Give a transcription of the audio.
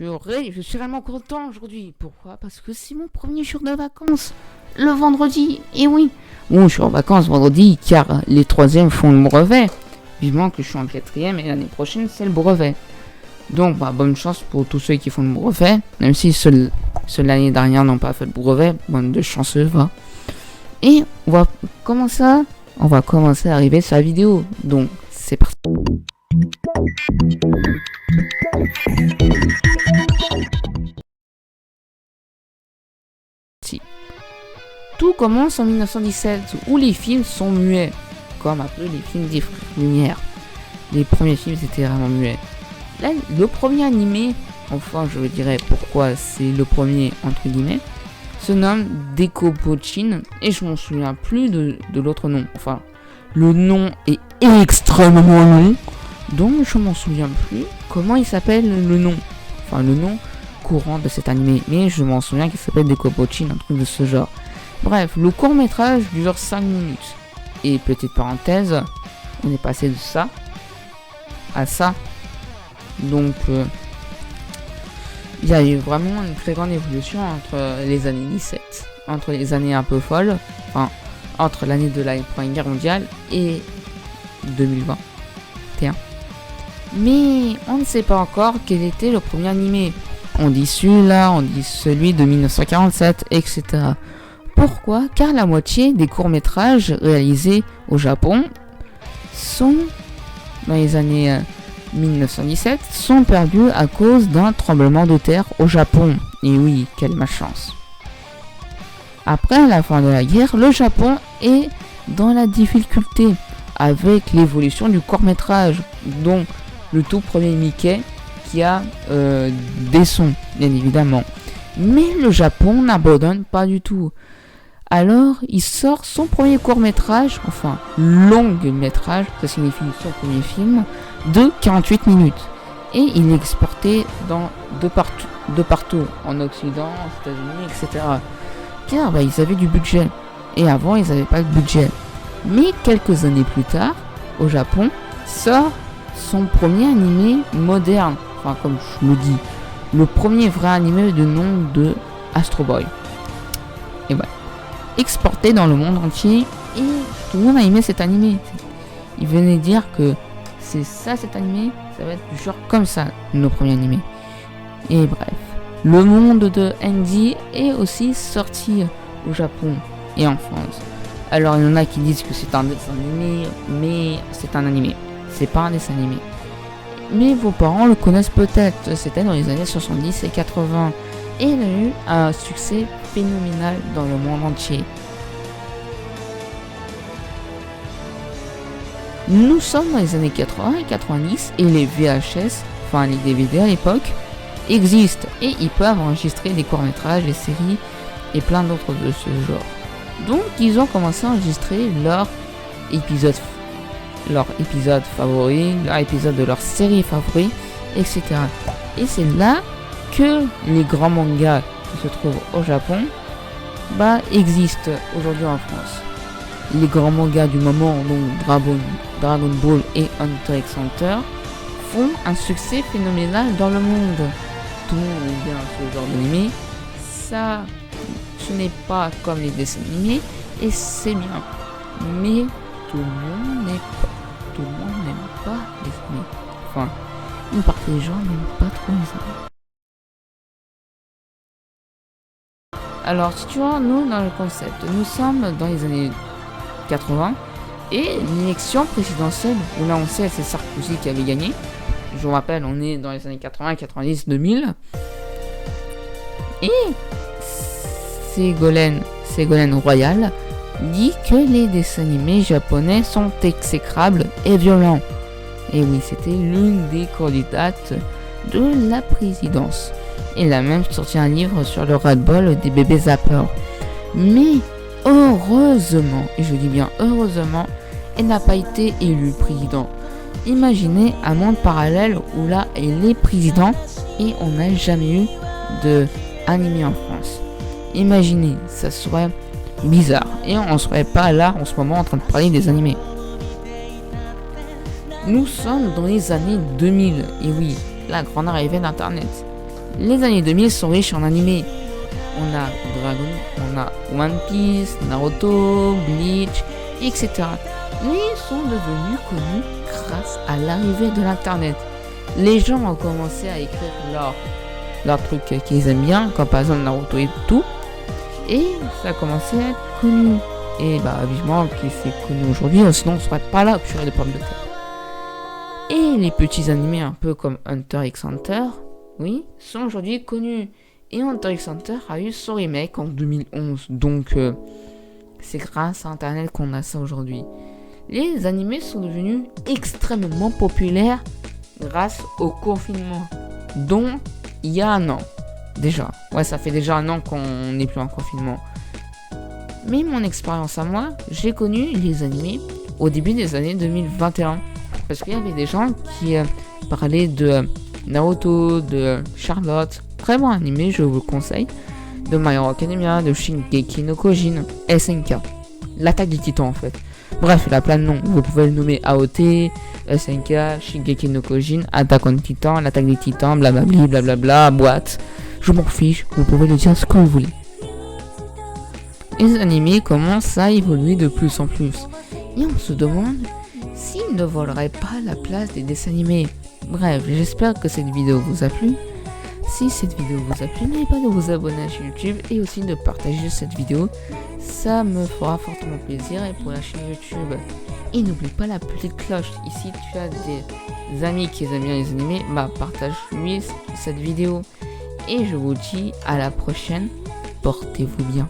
Je suis vraiment content aujourd'hui. Pourquoi? Parce que c'est mon premier jour de vacances. Le vendredi. Et oui. Bon, je suis en vacances vendredi car les troisièmes font le brevet. Vivement que je suis en quatrième et l'année prochaine c'est le brevet. Donc bonne chance pour tous ceux qui font le brevet. Même si ceux l'année dernière n'ont pas fait le brevet. Bonne de chanceux, va. Et on va commencer à arriver sur la vidéo. Donc c'est parti. Tout commence en 1917 où les films sont muets, comme un peu les films des Frères Lumière. Les premiers films étaient vraiment muets. Là, le premier animé, enfin je vous dirais pourquoi c'est le premier entre guillemets, se nomme Dekobochin et je m'en souviens plus de l'autre nom. Enfin, le nom est extrêmement long, donc je m'en souviens plus comment il s'appelle le nom. Enfin, le nom courant de cet animé, mais je m'en souviens qu'il s'appelle Dekobochin, un truc de ce genre. Bref, le court métrage dure 5 minutes. Et petite parenthèse, on est passé de ça à ça. Donc, il y a eu vraiment une très grande évolution entre les années 17, entre les années un peu folles, enfin, entre l'année de la Première Guerre mondiale et 2021. Mais on ne sait pas encore quel était le premier animé. On dit celui-là, on dit celui de 1947, etc. Pourquoi? Car la moitié des courts-métrages réalisés au Japon sont, dans les années 1917, sont perdus à cause d'un tremblement de terre au Japon. Et oui, quelle malchance. Après la fin de la guerre, le Japon est dans la difficulté avec l'évolution du court-métrage, dont le tout premier Mickey qui a des sons, bien évidemment. Mais le Japon n'abandonne pas du tout. Alors, il sort son premier court-métrage, enfin, long-métrage, ça signifie son premier film, de 48 minutes. Et il est exporté de partout, en Occident, aux États-Unis, etc. Car ils avaient du budget. Et avant, ils n'avaient pas de budget. Mais quelques années plus tard, au Japon, sort son premier animé moderne. Enfin, comme je le dis, le premier vrai animé de nom de Astro Boy. Et voilà. Exporté dans le monde entier et tout le monde a aimé cet animé. Il venait dire que c'est ça cet animé, ça va être du genre comme ça, nos premiers animés. Et bref, le monde de Andy est aussi sorti au Japon et en France. Alors il y en a qui disent que c'est un dessin animé, mais c'est un animé, c'est pas un dessin animé. Mais vos parents le connaissent peut-être, c'était dans les années 70 et 80 et il a eu un succès phénoménal dans le monde entier. Nous sommes dans les années 80 et 90 et les VHS, enfin les DVD à l'époque, existent et ils peuvent enregistrer des courts-métrages, des séries et plein d'autres de ce genre. Donc ils ont commencé à enregistrer leur épisode favori, leur épisode de leur série favori, etc. Et c'est là que les grands mangas qui se trouvent au Japon existent aujourd'hui en France. Les grands mangas du moment, donc Dragon Ball et Hunter x Hunter, font un succès phénoménal dans le monde. Tout le monde aime bien ce genre d'animé. Ça, ce n'est pas comme les dessins animés et c'est bien. Mais tout le monde n'aime pas les animés. Enfin, une partie des gens n'aiment pas trop les animés. Alors, si tu vois, nous, dans le concept, nous sommes dans les années 80 et l'élection présidentielle, où là on sait c'est Sarkozy qui avait gagné. Je vous rappelle, on est dans les années 80, 90, 2000. Et Ségolène Royal dit que les dessins animés japonais sont exécrables et violents. Et oui, c'était l'une des candidates de la présidence. Elle a même sorti un livre sur le Red Bull des bébés zappers. Mais heureusement, et je dis bien heureusement, elle n'a pas été élue président. Imaginez un monde parallèle où là elle est président et on n'a jamais eu de animé en France. Imaginez, ça serait bizarre et on serait pas là en ce moment en train de parler des animés. Nous sommes dans les années 2000 et oui, la grande arrivée d'internet. Les années 2000 sont riches en animés. On a Dragon, on a One Piece, Naruto, Bleach, etc. Mais ils sont devenus connus grâce à l'arrivée de l'internet. Les gens ont commencé à écrire leurs trucs qu'ils aiment bien, comme par exemple Naruto et tout. Et ça a commencé à être connu. Et vivement que c'est connu aujourd'hui, sinon on serait pas là à purer des pommes de terre. Et les petits animés un peu comme Hunter x Hunter, oui, sont aujourd'hui connus. Et Hunter x Hunter a eu son remake en 2011. Donc c'est grâce à internet qu'on a ça aujourd'hui. Les animés sont devenus extrêmement populaires grâce au confinement. Donc il y a un an. Déjà. Ouais, ça fait déjà un an qu'on n'est plus en confinement. Mais mon expérience à moi, j'ai connu les animés au début des années 2021. Parce qu'il y avait des gens qui parlaient de Naruto, de Charlotte. Très bon animé, je vous le conseille. De My Hero Academia, de Shingeki no Kyojin, SNK. L'attaque des titans en fait. Bref, il a plein de noms. Vous pouvez le nommer AOT, SNK, Shingeki no Kyojin, Attack on Titan, l'attaque des titans, blablabla, blablabla, boîte. Je m'en fiche, vous pouvez le dire ce que vous voulez. Les animés commencent à évoluer de plus en plus. Et on se demande s'ils ne voleraient pas la place des dessins animés. Bref, j'espère que cette vidéo vous a plu. Si cette vidéo vous a plu, n'oubliez pas de vous abonner à YouTube et aussi de partager cette vidéo. Ça me fera fortement plaisir et pour la chaîne YouTube. Et n'oublie pas la petite cloche. Ici, tu as des amis qui aiment bien les animés, partage-lui cette vidéo. Et je vous dis à la prochaine. Portez-vous bien.